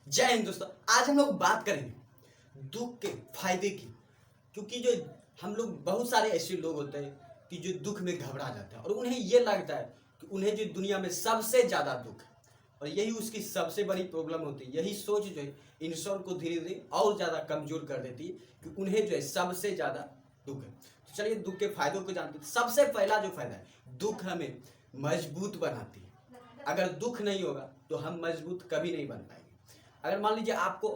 जय हिंद दोस्तों। आज हम लोग बात करेंगे दुख के फायदे की। क्योंकि जो हम लोग बहुत सारे ऐसे लोग होते हैं कि जो दुख में घबरा जाते हैं और उन्हें ये लगता है कि उन्हें जो दुनिया में सबसे ज़्यादा दुख है और यही उसकी सबसे बड़ी प्रॉब्लम होती है। यही सोच जो है इंसान को धीरे धीरे और ज़्यादा कमज़ोर कर देती है कि उन्हें जो है सबसे ज़्यादा दुख है। तो चलिए दुख के फायदों को जानते हैं। सबसे पहला जो फायदा है, दुख हमें मजबूत बनाती है। अगर दुख नहीं होगा तो हम मजबूत कभी नहीं बन पाएंगे। अगर मान लीजिए आपको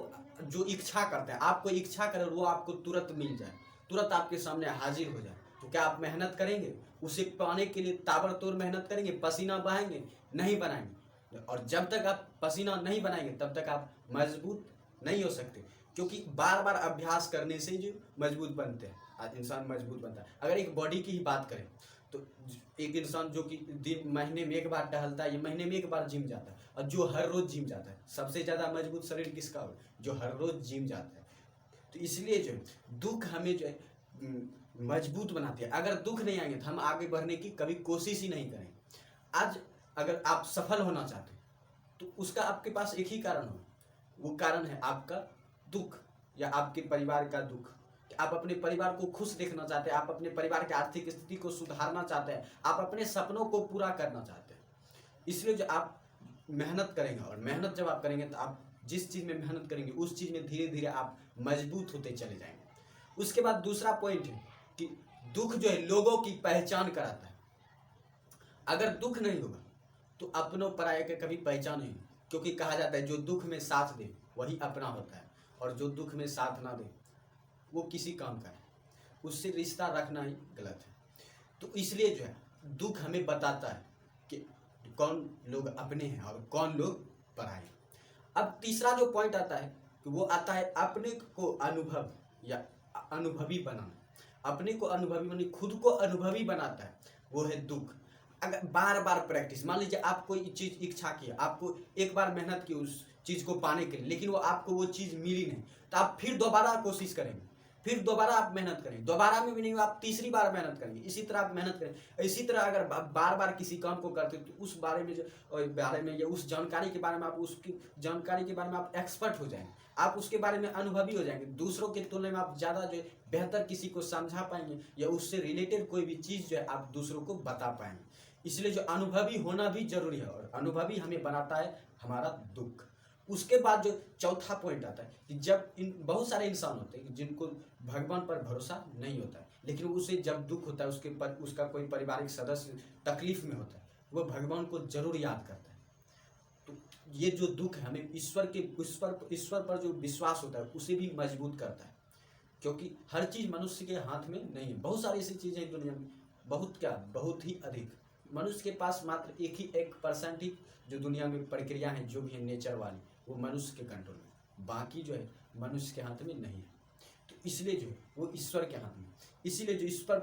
जो इच्छा करते हैं, आपको इच्छा करे वो आपको तुरंत मिल जाए, तुरंत आपके सामने हाजिर हो जाए, तो क्या आप मेहनत करेंगे? उसे पाने के लिए ताबड़तोड़ मेहनत करेंगे, पसीना बहाएंगे? नहीं बनाएंगे। और जब तक आप पसीना नहीं बनाएंगे तब तक आप मजबूत नहीं हो सकते। क्योंकि बार बार अभ्यास करने से जो मजबूत बनते हैं, इंसान मजबूत बनता है। अगर एक बॉडी की ही बात करें तो एक इंसान जो कि दिन महीने में एक बार टहलता है या महीने में एक बार जिम जाता है और जो हर रोज जिम जाता है, सबसे ज़्यादा मजबूत शरीर किसका हो? जो हर रोज जिम जाता है। तो इसलिए जो है दुख हमें जो है मजबूत बनाती है। अगर दुख नहीं आएंगे तो हम आगे बढ़ने की कभी कोशिश ही नहीं करेंगे। आज अगर आप सफल होना चाहते हैं तो उसका आपके पास एक ही कारण हो, वो कारण है आपका दुख या आपके परिवार का दुख। आप अपने परिवार को खुश देखना चाहते हैं, आप अपने परिवार की आर्थिक स्थिति को सुधारना चाहते हैं, आप अपने सपनों को पूरा करना चाहते हैं। इसलिए जो आप मेहनत करेंगे और मेहनत जब आप करेंगे तो आप जिस चीज़ में मेहनत करेंगे उस चीज़ में धीरे धीरे आप मजबूत होते चले जाएंगे। उसके बाद दूसरा पॉइंट है कि दुख जो है लोगों की पहचान कराता है। अगर दुख नहीं होगा तो अपनों पराये के कभी पहचान नहीं, क्योंकि कहा जाता है जो दुख में साथ दे वही अपना होता है और जो दुख में साथ ना दे वो किसी काम का है, उससे रिश्ता रखना ही गलत है। तो इसलिए जो है दुख हमें बताता है कि कौन लोग अपने हैं और कौन लोग पराये हैं। अब तीसरा जो पॉइंट आता है कि वो आता है अपने को अनुभव या अनुभवी बनाना। अपने को अनुभवी मानी खुद को अनुभवी बनाता है, वो है दुख। अगर बार बार प्रैक्टिस, मान लीजिए आप कोई चीज़ इच्छा की, आपको एक बार मेहनत की उस चीज़ को पाने के लिए, लेकिन वो आपको वो चीज़ मिली नहीं, तो आप फिर दोबारा कोशिश करेंगे, फिर दोबारा आप मेहनत करेंगे, दोबारा में भी नहीं आप तीसरी बार मेहनत करेंगे, इसी तरह आप मेहनत करेंगे। इसी तरह अगर बार बार किसी काम को करते तो उस बारे में या उस जानकारी के बारे में आप उसकी जानकारी के बारे में आप एक्सपर्ट हो जाएंगे, आप उसके बारे में अनुभवी हो जाएंगे। दूसरों की तुलना में आप ज़्यादा जो बेहतर किसी को समझा पाएंगे या उससे रिलेटेड कोई भी चीज़ जो है आप दूसरों को बता पाएंगे। इसलिए जो अनुभवी होना भी जरूरी है और अनुभवी हमें बनाता है हमारा दुख। उसके बाद जो चौथा पॉइंट आता है कि जब बहुत सारे इंसान होते हैं जिनको भगवान पर भरोसा नहीं होता है, लेकिन उसे जब दुख होता है उसका कोई पारिवारिक सदस्य तकलीफ में होता है, वो भगवान को जरूर याद करता है। तो ये जो दुख है हमें ईश्वर पर जो विश्वास होता है उसे भी मजबूत करता है। क्योंकि हर चीज़ मनुष्य के हाथ में नहीं है। बहुत सारी ऐसी चीज़ें हैं दुनिया में, बहुत ही अधिक। मनुष्य के पास मात्र 1% ही जो दुनिया में प्रक्रिया है जो भी है नेचर वाली, वो मनुष्य के कंट्रोल में, बाकी जो है मनुष्य के हाथ में नहीं है। तो इसलिए जो है वो ईश्वर के हाथ में, इसीलिए जो ईश्वर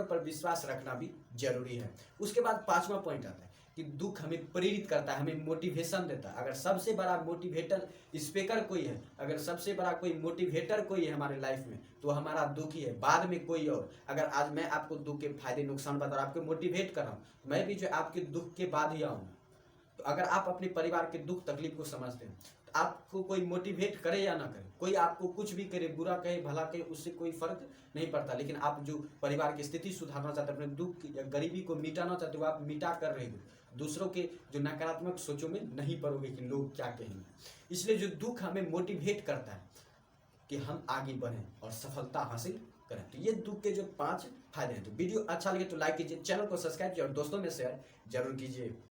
पर विश्वास रखना भी जरूरी है। उसके बाद पांचवा पॉइंट आता है कि दुख हमें प्रेरित करता है, हमें मोटिवेशन देता है। अगर सबसे बड़ा मोटिवेटर स्पीकर कोई है, अगर सबसे बड़ा कोई मोटिवेटर कोई है हमारे लाइफ में तो हमारा दुख ही है, बाद में कोई और। अगर आज मैं आपको दुख के फायदे नुकसान बता रहा हूँ, आपको मोटिवेट कर रहा हूँ, मैं भी जो आपके दुख के बाद ही आऊँगा। तो अगर आप अपने परिवार के दुख तकलीफ को समझते हैं तो आपको कोई मोटिवेट करे या ना करे, कोई आपको कुछ भी करे, बुरा कहे भला कहे, उससे कोई फर्क नहीं पड़ता। लेकिन आप जो परिवार की स्थिति सुधारना चाहते हैं, अपने दुख या गरीबी को मिटाना चाहते हो, आप मिटा कर रहे हो, दूसरों के जो नकारात्मक सोचों में नहीं पड़ोगे कि लोग क्या कहेंगे। इसलिए जो दुख हमें मोटिवेट करता है कि हम आगे बढ़ें और सफलता हासिल करें। तो ये दुख के जो 5 फायदे हैं। तो वीडियो अच्छा लगे तो लाइक कीजिए, चैनल को सब्सक्राइब कीजिए और दोस्तों में शेयर जरूर कीजिए।